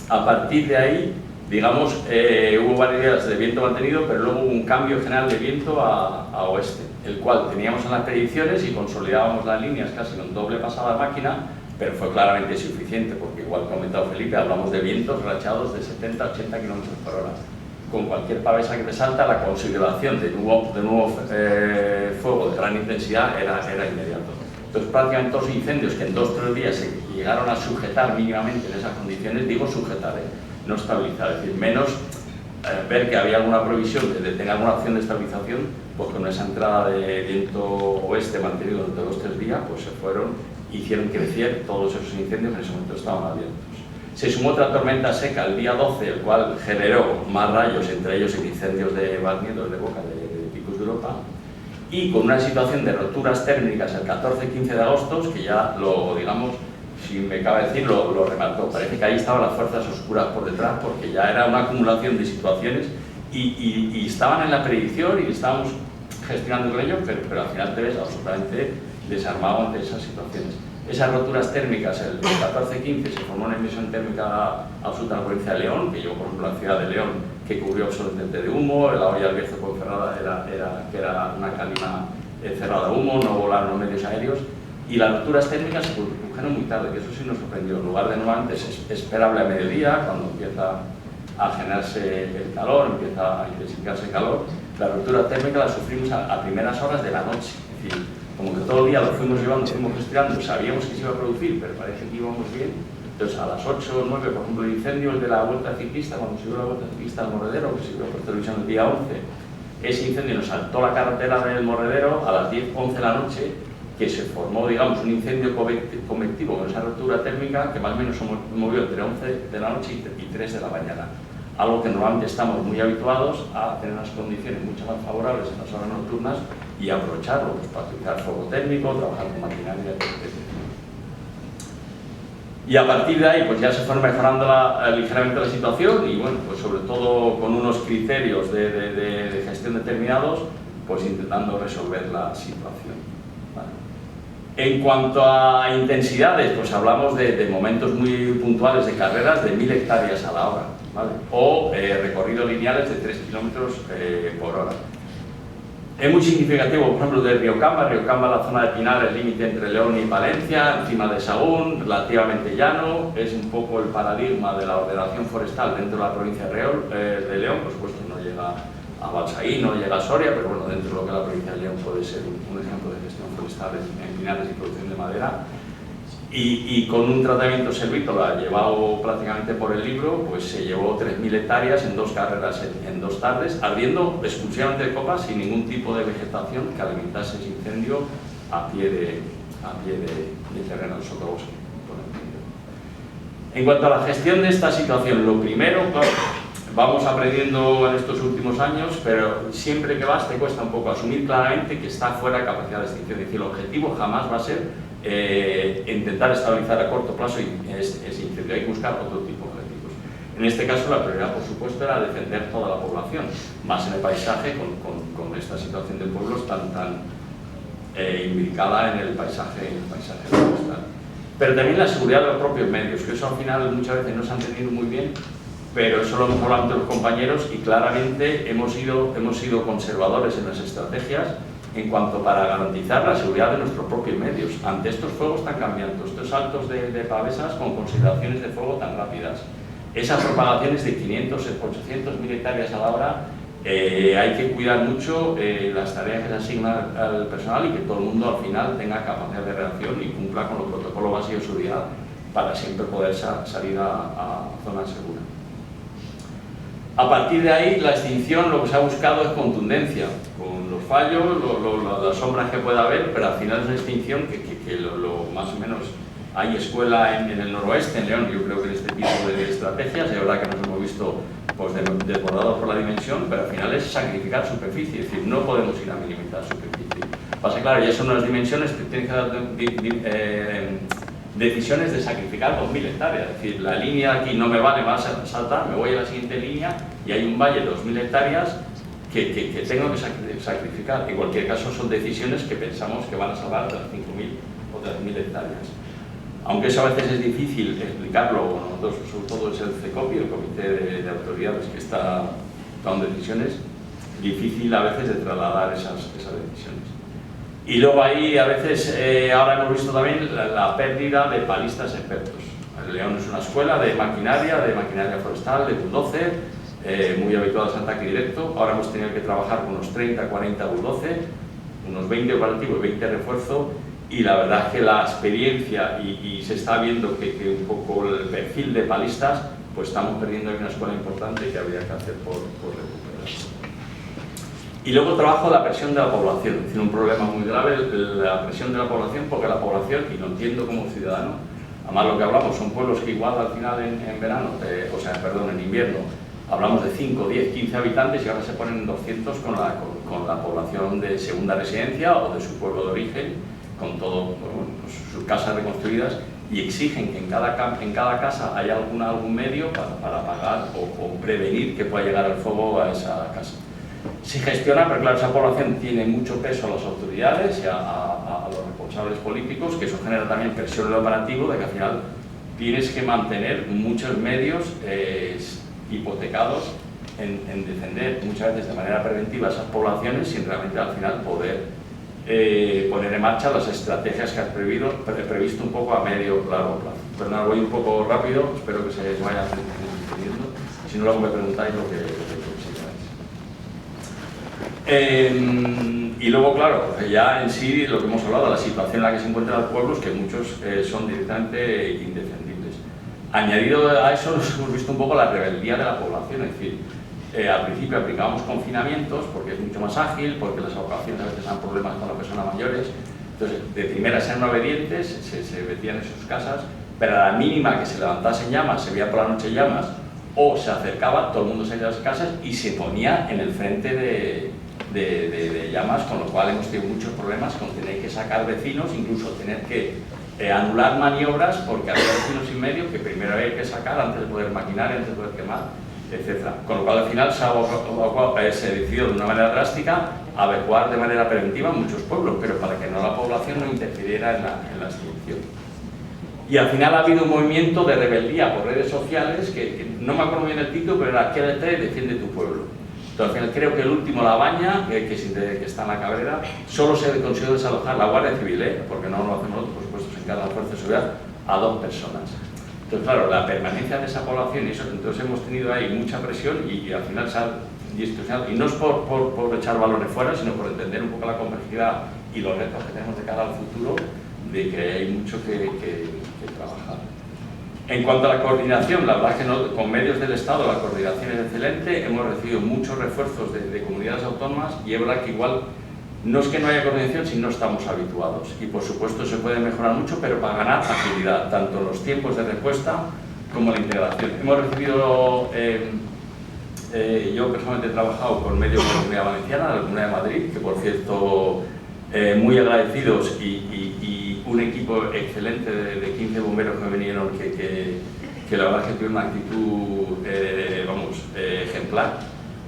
A partir de ahí, digamos, hubo varios días de viento mantenido, pero luego hubo un cambio general de viento a oeste, el cual teníamos en las predicciones y consolidábamos las líneas casi con doble pasada máquina, pero fue claramente insuficiente, porque igual que ha comentado Felipe, hablamos de vientos rachados de 70-80 km por hora. Con cualquier pavesa que te salta, la consideración de nuevo fuego de gran intensidad era inmediato. Entonces, prácticamente todos los incendios que en 2 o 3 días se llegaron a sujetar mínimamente en esas condiciones, digo sujetar, no estabilizar, es decir, menos ver que había alguna provisión de tener alguna opción de estabilización, pues con esa entrada de viento oeste mantenido durante 2 o 3 días, pues se fueron, hicieron crecer todos esos incendios que en ese momento estaban abiertos. Se sumó otra tormenta seca el día 12, el cual generó más rayos, entre ellos incendios de Barnietos de Boca, de Picos de Europa, y con una situación de rupturas térmicas el 14 y 15 de agosto, que ya digamos, si me cabe decir, lo remarcó. Parece que ahí estaban las fuerzas oscuras por detrás, porque ya era una acumulación de situaciones y estaban en la predicción y estábamos gestionando con ello, pero al final te ves absolutamente desarmado ante esas situaciones. esas roturas térmicas, el 14-15 se formó una emisión térmica absoluta en la provincia de León, que llegó por ejemplo a la ciudad de León, que cubrió absolutamente de humo, la olla del Bierzo Ponferrada que era una calima cerrada de humo, no volaron los medios aéreos, y las roturas térmicas se produjeron muy tarde, que eso sí nos sorprendió. En lugar de normalmente es esperable a mediodía, cuando empieza a generarse el calor, empieza a intensificarse el calor, la ruptura térmica la sufrimos a primeras horas de la noche. Es decir, como que todo el día lo fuimos llevando, fuimos gestionando, sabíamos que se iba a producir, pero parece que íbamos bien. Entonces a las 8 o 9, por ejemplo, el incendio, el de la Vuelta Ciclista, cuando se dio la Vuelta Ciclista al Morredero, que se vio por televisión el día 11, ese incendio nos saltó la carretera del Morredero a las 10, 11 de la noche, que se formó, digamos, un incendio convectivo con esa ruptura térmica que más o menos se movió entre 11 de la noche y 3 de la mañana. Algo que normalmente estamos muy habituados a tener unas condiciones mucho más favorables en las horas nocturnas y aprovecharlo pues, para utilizar fuego térmico, trabajar con maquinaria, etc. Y a partir de ahí pues ya se fue mejorando ligeramente la situación y bueno, pues sobre todo con unos criterios de gestión determinados, pues intentando resolver la situación. ¿Vale? En cuanto a intensidades, pues hablamos de momentos muy puntuales de carreras de 1000 hectáreas a la hora, ¿vale? O recorridos lineales de 3 kilómetros por hora. Es muy significativo, por ejemplo, de Riocamba, la zona de Pinar, el límite entre León y Palencia, encima de Sahagún, relativamente llano, es un poco el paradigma de la ordenación forestal dentro de la provincia de León, por supuesto no llega a Balsaín, no llega a Soria, pero bueno, dentro de lo que la provincia de León puede ser un ejemplo de gestión forestal en pinares y producción de madera. Y con un tratamiento servícola llevado prácticamente por el libro, pues se llevó 3000 hectáreas en 2 carreras en 2 tardes, ardiendo exclusivamente de copas sin ningún tipo de vegetación que alimentase ese incendio a pie de terreno del sotobosque. En cuanto a la gestión de esta situación, lo primero, claro, vamos aprendiendo en estos últimos años, pero siempre que vas te cuesta un poco asumir claramente que está fuera de capacidad de extinción. Es decir, el objetivo jamás va a ser intentar estabilizar a corto plazo ese incendio, hay que buscar otro tipo de objetivos. En este caso la prioridad por supuesto era defender toda la población, más en el paisaje con esta situación de pueblos tan imbricada en el paisaje forestal. Pero también la seguridad de los propios medios, que eso al final muchas veces no se ha entendido muy bien, pero eso lo hemos hablado entre los compañeros y claramente hemos sido conservadores en las estrategias en cuanto para garantizar la seguridad de nuestros propios medios ante estos fuegos tan cambiantes, estos saltos de pavesas con consideraciones de fuego tan rápidas, esas propagaciones de 500, 800, 1000 hectáreas a la hora. Hay que cuidar mucho las tareas que se asignan al personal y que todo el mundo al final tenga capacidad de reacción y cumpla con los protocolos básicos de seguridad para siempre poder salir a zonas seguras. A partir de ahí, la extinción lo que se ha buscado es contundencia, con los fallos, las sombras que pueda haber, pero al final es una extinción que más o menos hay escuela en el noroeste, en León, yo creo que en este tipo de estrategias, de verdad que nos hemos visto pues, desbordados por la dimensión, pero al final es sacrificar superficie, es decir, no podemos ir a minimizar superficie. Pasa claro, ya son unas dimensiones que tienen que dar decisiones de sacrificar 2000 hectáreas, es decir, la línea aquí no me vale, va a saltar, me voy a la siguiente línea y hay un valle de 2000 hectáreas que tengo que sacrificar. En cualquier caso son decisiones que pensamos que van a salvar de las 5000 o de las 1000 hectáreas. Aunque eso a veces es difícil explicarlo, sobre todo es el CECOPI, el Comité de Autoridades que está tomando decisiones, difícil a veces de trasladar esas decisiones. Y luego ahí a veces, ahora hemos visto también la pérdida de palistas expertos. El León es una escuela de maquinaria forestal, de bulldozer, muy habituados al ataque directo. Ahora hemos tenido que trabajar con unos 30, 40 bulldozer, unos 20 operativos y 20 refuerzo, y la verdad es que la experiencia y se está viendo que un poco el perfil de palistas, pues estamos perdiendo ahí una escuela importante que habría que hacer por recuperar. Y luego trabajo la presión de la población, es decir, un problema muy grave, la presión de la población, porque la población, y lo entiendo como ciudadano, además lo que hablamos son pueblos que igual al final en verano, en invierno, hablamos de 5, 10, 15 habitantes y ahora se ponen 200 con la población de segunda residencia o de su pueblo de origen, con todo, pues, sus casas reconstruidas, y exigen que en cada casa haya algún medio para apagar o prevenir que pueda llegar el fuego a esa casa. Se gestiona, pero claro, esa población tiene mucho peso a las autoridades y a los responsables responsables políticos, que eso genera también presión en lo operativo, de que al final tienes que mantener muchos medios hipotecados en defender muchas veces de manera preventiva a esas poblaciones sin realmente al final poder poner en marcha las estrategias que has previsto un poco a medio largo plazo. Perdón, voy un poco rápido, espero que se vaya entendiendo, si no luego me preguntáis lo que consideráis. Y luego, claro, ya en sí lo que hemos hablado, la situación en la que se encuentran los pueblos, que muchos son directamente indefendibles. Añadido a eso, nos hemos visto un poco la rebeldía de la población, es decir, al principio aplicábamos confinamientos porque es mucho más ágil, porque las poblaciones a veces dan problemas con las personas mayores, entonces de primeras eran obedientes, se metían en sus casas, pero a la mínima que se levantasen llamas, se veía por la noche llamas, o se acercaba, todo el mundo salía de las casas y se ponía en el frente de llamas, con lo cual hemos tenido muchos problemas con tener que sacar vecinos, incluso tener que anular maniobras porque había vecinos en medio que primero había que sacar antes de poder maquinar, antes de poder quemar, etc. Con lo cual al final se decidió de una manera drástica adecuar de manera preventiva muchos pueblos, pero para que no la población no interfiriera en la extinción. Y al final ha habido un movimiento de rebeldía por redes sociales, que no me acuerdo bien el título, pero era "Quédate, defiende tu pueblo". Entonces al final creo que el último, La Baña, que está en la Cabrera, solo se consiguió desalojar la Guardia Civil, porque no lo hacemos nosotros, por supuesto, se encarga la Fuerza de Seguridad, a 2 personas. Entonces, claro, la permanencia de esa población, y eso, entonces hemos tenido ahí mucha presión y al final se ha distorsionado. Y no es por echar balones fuera, sino por entender un poco la complejidad y los retos que tenemos de cara al futuro, de que hay mucho que trabajar. En cuanto a la coordinación, la verdad es que no, con medios del Estado la coordinación es excelente, hemos recibido muchos refuerzos de comunidades autónomas y es verdad que igual no es que no haya coordinación, sino no estamos habituados. Y por supuesto se puede mejorar mucho, pero para ganar agilidad, tanto en los tiempos de respuesta como la integración. Hemos recibido, yo personalmente he trabajado con medios de la Comunidad Valenciana, de la Comunidad de Madrid, que por cierto, muy agradecidos y un equipo excelente de 15 bomberos que me vinieron, que la verdad es que tuvieron una actitud, ejemplar.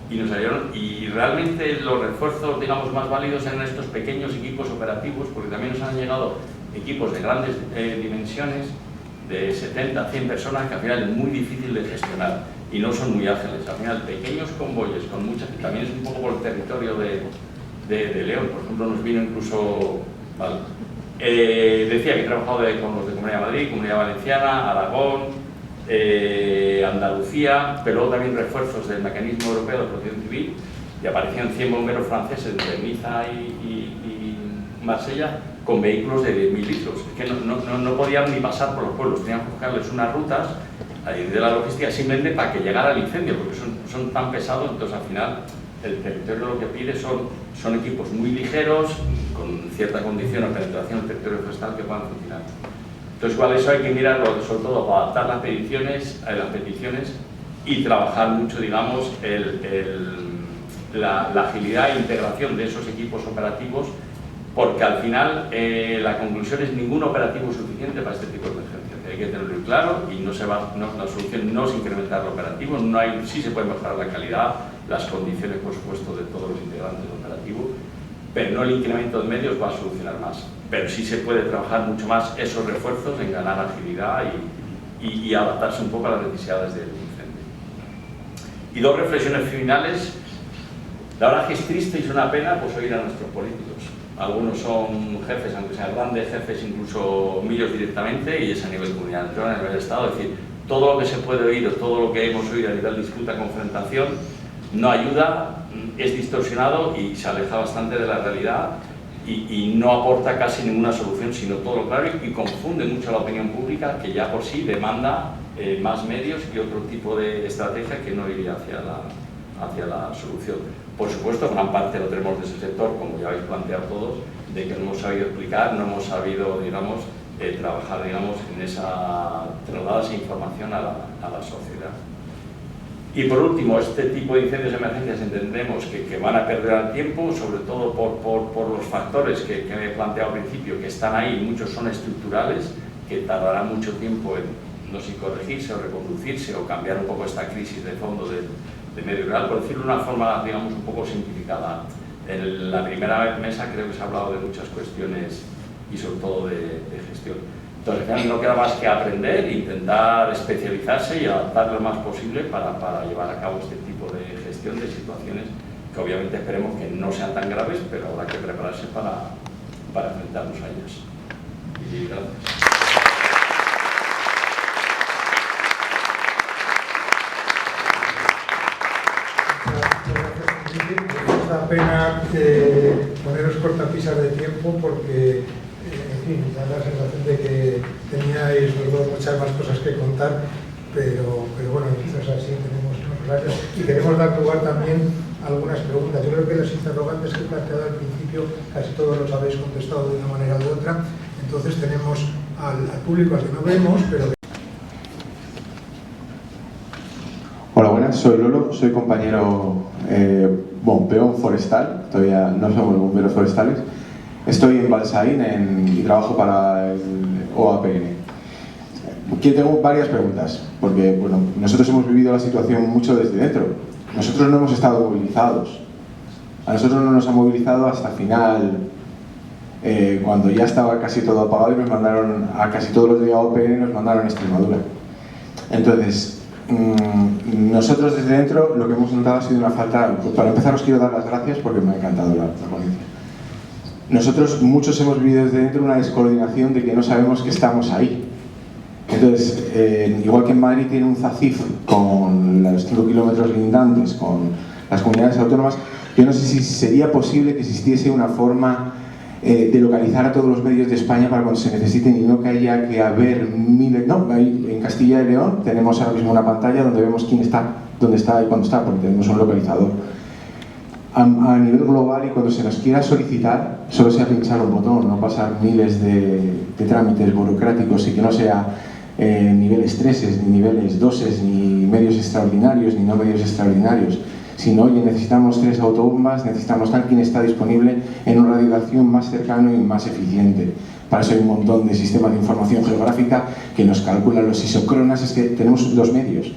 Y nos salieron, y realmente los refuerzos, digamos, más válidos eran estos pequeños equipos operativos, porque también nos han llegado equipos de grandes dimensiones, de 70, 100 personas, que al final es muy difícil de gestionar y no son muy ágiles. Al final, pequeños convoyes con muchas, que también es un poco por el territorio de León, por ejemplo, nos vino incluso, vale. Decía que he trabajado con los de Comunidad de Madrid, Comunidad Valenciana, Aragón, Andalucía, pero luego también refuerzos del Mecanismo Europeo de Protección Civil, y aparecían 100 bomberos franceses entre Niza y Marsella con vehículos de 10.000 litros. Es que no podían ni pasar por los pueblos, tenían que buscarles unas rutas de la logística simplemente para que llegara el incendio, porque son tan pesados. Entonces al final el territorio lo que pide son equipos muy ligeros, con cierta condición o penetración del territorio forestal que puedan funcionar. Entonces, igual eso hay que mirarlo, sobre todo para adaptar las peticiones y trabajar mucho, digamos, la agilidad e integración de esos equipos operativos, porque al final la conclusión es ningún operativo es suficiente para este tipo de emergencias. Hay que tenerlo claro y la solución no es incrementar el operativo, sí se puede mejorar la calidad, las condiciones, por supuesto, de todos los integrantes del operativo, pero no el incremento de medios va a solucionar más. Pero sí se puede trabajar mucho más esos refuerzos en ganar agilidad y adaptarse un poco a las necesidades del incendio. Y 2 reflexiones finales. La verdad que es triste y es una pena pues oír a nuestros políticos. Algunos son jefes, aunque sean grandes jefes, incluso millos directamente, y es a nivel comunidad, a nivel Estado. Es decir, todo lo que se puede oír o todo lo que hemos oído a nivel disputa, confrontación, no ayuda, es distorsionado y se aleja bastante de la realidad. Y no aporta casi ninguna solución, sino todo lo contrario, y confunde mucho a la opinión pública, que ya por sí demanda más medios y otro tipo de estrategia que no iría hacia la solución. Por supuesto, gran parte lo tenemos de ese sector, como ya habéis planteado todos, de que no hemos sabido explicar, no hemos sabido, digamos, trabajar, digamos, en trasladar esa información a la sociedad. Y por último, este tipo de incendios de emergencias entendemos que van a perder el tiempo, sobre todo por los factores que me he planteado al principio, que están ahí, muchos son estructurales, que tardarán mucho tiempo en, no sé, corregirse o reconducirse o cambiar un poco esta crisis de fondo de medio rural, por decirlo de una forma, digamos, un poco simplificada. En la primera mesa creo que se ha hablado de muchas cuestiones y sobre todo de gestión. Entonces, al final no queda más que aprender, intentar especializarse y adaptar lo más posible para llevar a cabo este tipo de gestión de situaciones que obviamente esperemos que no sean tan graves, pero habrá que prepararse para enfrentarnos a ellas. Y gracias. Es una pena poneros cortapisas de tiempo porque, en fin, da la sensación de que teníais los dos muchas más cosas que contar, pero bueno, quizás así tenemos horarios y queremos dar lugar también a algunas preguntas. Yo creo que los interrogantes que he planteado al principio casi todos los habéis contestado de una manera u de otra, entonces tenemos al público al que no vemos, pero... Hola, buenas, soy Lolo, soy compañero peón forestal, todavía no somos bomberos forestales. Estoy en Balsaín y trabajo para el OAPN. Aquí tengo varias preguntas, porque bueno, nosotros hemos vivido la situación mucho desde dentro. Nosotros no hemos estado movilizados. A nosotros no nos han movilizado hasta final, cuando ya estaba casi todo apagado y nos mandaron a casi todos los de OAPN, nos mandaron a Extremadura. Entonces, nosotros desde dentro lo que hemos notado ha sido una falta. Para empezar os quiero dar las gracias porque me ha encantado la ponencia. Nosotros muchos hemos vivido desde dentro una descoordinación de que no sabemos que estamos ahí. Entonces, igual que en Madrid tiene un ZACIF con los 5 kilómetros lindantes con las comunidades autónomas, yo no sé si sería posible que existiese una forma de localizar a todos los medios de España para cuando se necesiten y no que haya que haber miles... No, en Castilla y León tenemos ahora mismo una pantalla donde vemos quién está, dónde está y cuándo está, porque tenemos un localizador. A nivel global, y cuando se nos quiera solicitar, solo sea pinchar un botón, no pasar miles de trámites burocráticos y que no sea niveles 3, ni niveles 2, ni medios extraordinarios, ni no medios extraordinarios. Sino, oye, necesitamos 3 autobombas, necesitamos tal, quien está disponible en un radio de acción más cercano y más eficiente. Para eso hay un montón de sistemas de información geográfica que nos calculan los isócronas, es que tenemos los medios. Yo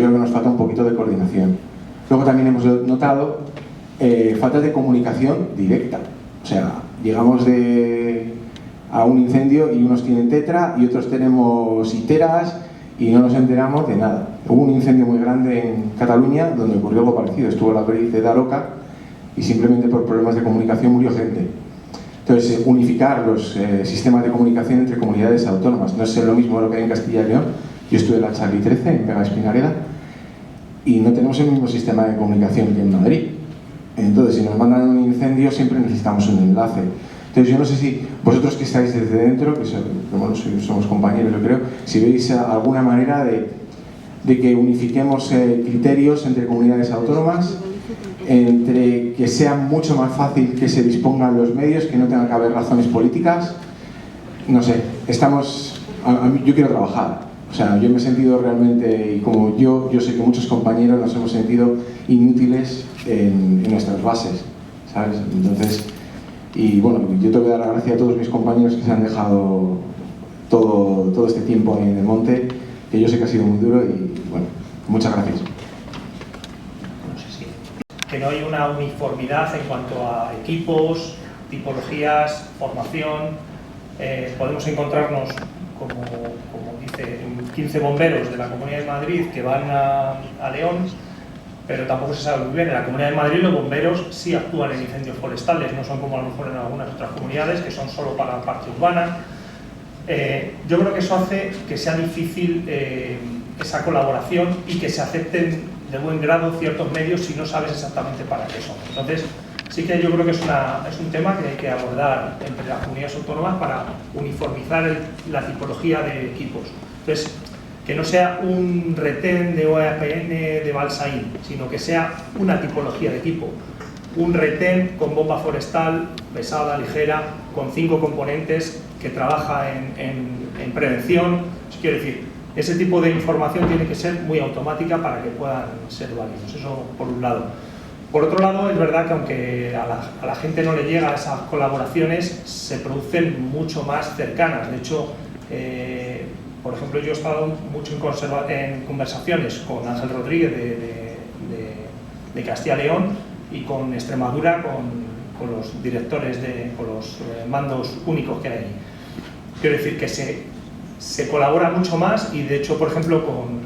creo que nos falta un poquito de coordinación. Luego también hemos notado falta de comunicación directa. O sea, llegamos a un incendio y unos tienen tetra y otros tenemos iteras y no nos enteramos de nada. Hubo un incendio muy grande en Cataluña donde ocurrió algo parecido. Estuvo la Perdiz de Daroca y simplemente por problemas de comunicación murió gente. Entonces, unificar los sistemas de comunicación entre comunidades autónomas. No es lo mismo lo que hay en Castilla y León. Yo estuve en la Charlie 13, en Vega Espinareda, y no tenemos el mismo sistema de comunicación que en Madrid. Entonces, si nos mandan un incendio, siempre necesitamos un enlace. Entonces, yo no sé si vosotros que estáis desde dentro, que bueno, somos compañeros, yo creo, si veis alguna manera de que unifiquemos criterios entre comunidades autónomas, entre que sea mucho más fácil que se dispongan los medios, que no tenga que haber razones políticas. No sé, yo quiero trabajar. O sea, yo me he sentido realmente, y como yo sé que muchos compañeros nos hemos sentido inútiles en nuestras bases, ¿sabes? Entonces, y bueno, yo tengo que dar las gracias a todos mis compañeros que se han dejado todo este tiempo en el monte, que yo sé que ha sido muy duro y bueno, muchas gracias. Que no hay una uniformidad en cuanto a equipos, tipologías, formación. Podemos encontrarnos, como dice, 15 bomberos de la Comunidad de Madrid que van a León, pero tampoco se sabe muy bien. En la Comunidad de Madrid los bomberos sí actúan en incendios forestales, no son como a lo mejor en algunas otras comunidades que son solo para la parte urbana. Yo creo que eso hace que sea difícil esa colaboración y que se acepten de buen grado ciertos medios si no sabes exactamente para qué son. Entonces, sí que yo creo que es un tema que hay que abordar entre las comunidades autónomas para uniformizar la tipología de equipos. Entonces, que no sea un retén de OAPN de Balsaín, sino que sea una tipología de equipo. Un retén con bomba forestal, pesada, ligera, con 5 componentes, que trabaja en prevención. Quiero decir, ese tipo de información tiene que ser muy automática para que puedan ser válidos. Eso por un lado. Por otro lado, es verdad que aunque a la gente no le llega esas colaboraciones, se producen mucho más cercanas. De hecho, por ejemplo, yo he estado mucho en conversaciones con Ángel Rodríguez de Castilla y León y con Extremadura, con los directores, con los mandos únicos que hay ahí. Quiero decir que se colabora mucho más y de hecho, por ejemplo, con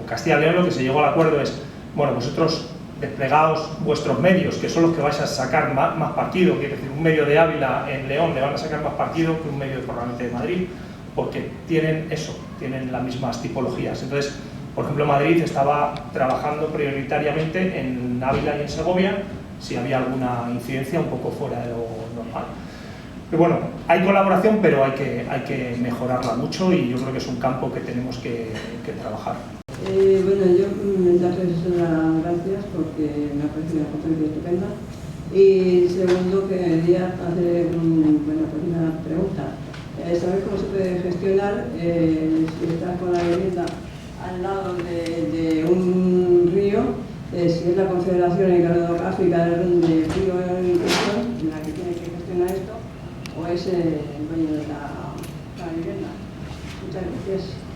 Castilla y León lo que se llegó al acuerdo es, bueno, vosotros desplegaos vuestros medios, que son los que vais a sacar más partido, quiero decir, un medio de Ávila en León le van a sacar más partido que un medio de Parlamente de Madrid, porque tienen eso, tienen las mismas tipologías. Entonces, por ejemplo, Madrid estaba trabajando prioritariamente en Ávila y en Segovia, si había alguna incidencia un poco fuera de lo normal. Pero bueno, hay colaboración, pero hay que mejorarla mucho y yo creo que es un campo que tenemos que trabajar. Bueno, yo darles las gracias porque me ha parecido una conferencia estupenda. Y segundo, quería hacer una pregunta. Saber cómo se puede gestionar si estás con la vivienda al lado de un río, si es la Confederación Hidrográfica de Río en la que tiene que gestionar esto, o es el dueño de la vivienda. Muchas gracias.